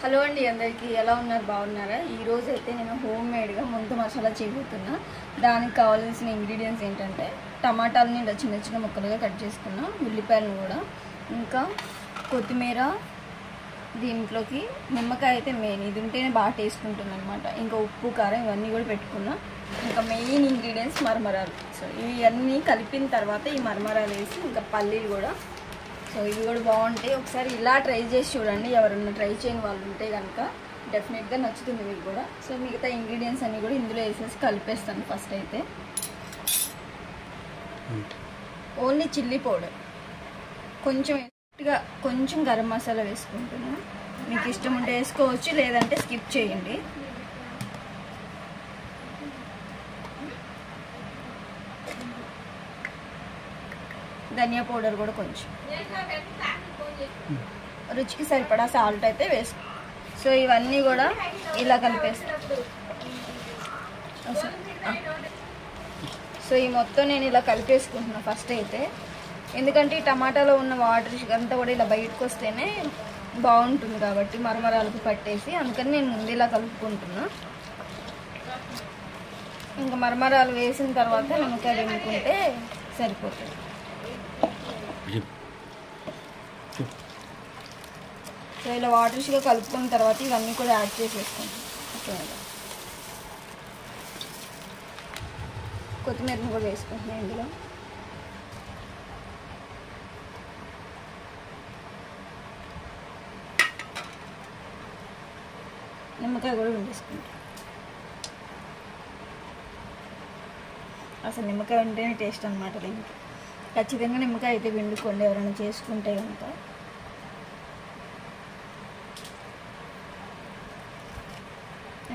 Hello అండి, అందరికీ ఎలా ఉన్నారు? బాగున్నారా? ఈరోజు అయితే నేను హోమ్ మేడ్గా ముంత మసాలా చేయబోతున్నా. దానికి కావాల్సిన ఇంగ్రీడియంట్స్ ఏంటంటే టమాటాలని ఇలా చిన్న చిన్న ముక్కలుగా కట్ చేసుకున్నా, ఉల్లిపాయలను కూడా, ఇంకా కొత్తిమీర, దీంట్లోకి నిమ్మకాయ అయితే మెయిన్, ఇది ఉంటేనే బాగా టేస్ట్ ఉంటుంది అనమాట. ఇంకా ఉప్పు, కారం ఇవన్నీ కూడా పెట్టుకున్నా. ఇంకా మెయిన్ ఇంగ్రీడియంట్స్ మరమరాలు. సో ఇవన్నీ కలిపిన తర్వాత ఈ మరమరాలు వేసి, ఇంకా పల్లీలు కూడా. సో ఇవి కూడా బాగుంటాయి. ఒకసారి ఇలా ట్రై చేసి చూడండి. ఎవరన్నా ట్రై చేయని వాళ్ళు ఉంటే కనుక డెఫినెట్గా నచ్చుతుంది మీకు కూడా. సో మిగతా ఇంగ్రీడియంట్స్ అన్నీ కూడా ఇందులో వేసేసి కలిపేస్తాను. ఫస్ట్ అయితే ఓన్లీ చిల్లీ పౌడర్, కొంచెం గరం మసాలా వేసుకుంటున్నాను. మీకు ఇష్టం ఉంటే వేసుకోవచ్చు, లేదంటే స్కిప్ చేయండి. ధనియా పౌడర్ కూడా కొంచెం, రుచికి సరిపడా సాల్ట్ అయితే వేసుకో. సో ఇవన్నీ కూడా ఇలా కలిపేస్తాను. సో ఈ మొత్తం నేను ఇలా కలిపేసుకుంటున్నాను ఫస్ట్ అయితే. ఎందుకంటే ఈ టమాటాలో ఉన్న వాటర్ అంతా కూడా ఇలా బయటకు వస్తేనే బాగుంటుంది కాబట్టి మరమరాలకు పట్టేసి, అందుకని నేను ముందు ఇలా కలుపుకుంటున్నా. ఇంకా మరమరాలు వేసిన తర్వాత నిమ్మకాయ రిండుకుంటే సరిపోతుంది. సో ఇలా వాటర్స్గా కలుపుకున్న తర్వాత ఇవన్నీ కూడా యాడ్ చేసేసుకుంటాం. ఓకే, కొత్తిమీరని కూడా వేసుకుంటున్నాం ఇందులో. నిమ్మకాయ కూడా వేసుకుంటాం. అసలు నిమ్మకాయ ఉంటేనే టేస్ట్ అనమాట దీనికి. ఖచ్చితంగా నిమ్మకాయ అయితే పిండుకోండి ఎవరైనా చేసుకుంటే కనుక.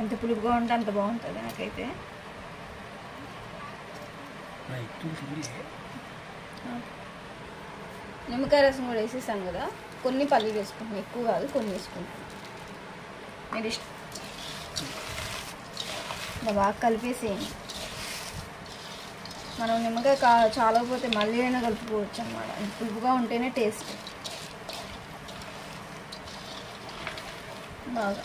ఎంత పులుపుగా ఉంటే అంత బాగుంటుంది నాకైతే. నిమ్మకాయ రసం కూడా వేసేసాను కదా, కొన్ని పల్లీలు వేసుకుంటాను, ఎక్కువ కాదు, కొన్ని వేసుకుంటాను. మీరు ఇష్టం బాగా కలిపేసేయండి. మనం నిమ్మకాయ చాలకపోతే మళ్ళీ అయినా కలుపుకోవచ్చు అన్నమాట. పులుపుగా ఉంటేనే టేస్ట్ బాగా.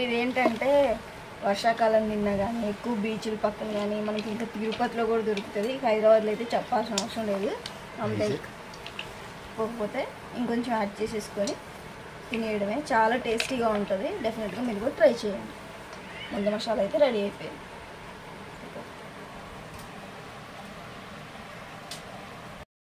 ఇదేంటంటే వర్షాకాలం తిన్నా కానీ, ఎక్కువ బీచ్ల పక్కన కానీ, మనకి ఇంకా తిరుపతిలో కూడా దొరుకుతుంది. హైదరాబాద్లో అయితే చెప్పాల్సిన అవసరం లేదు. అంతే, పోకపోతే ఇంకొంచెం యాడ్ చేసేసుకొని తినేయడమే. చాలా టేస్టీగా ఉంటుంది. డెఫినెట్గా మీరు కూడా ట్రై చేయండి. ముంత మసాలా అయితే రెడీ అయిపోయింది.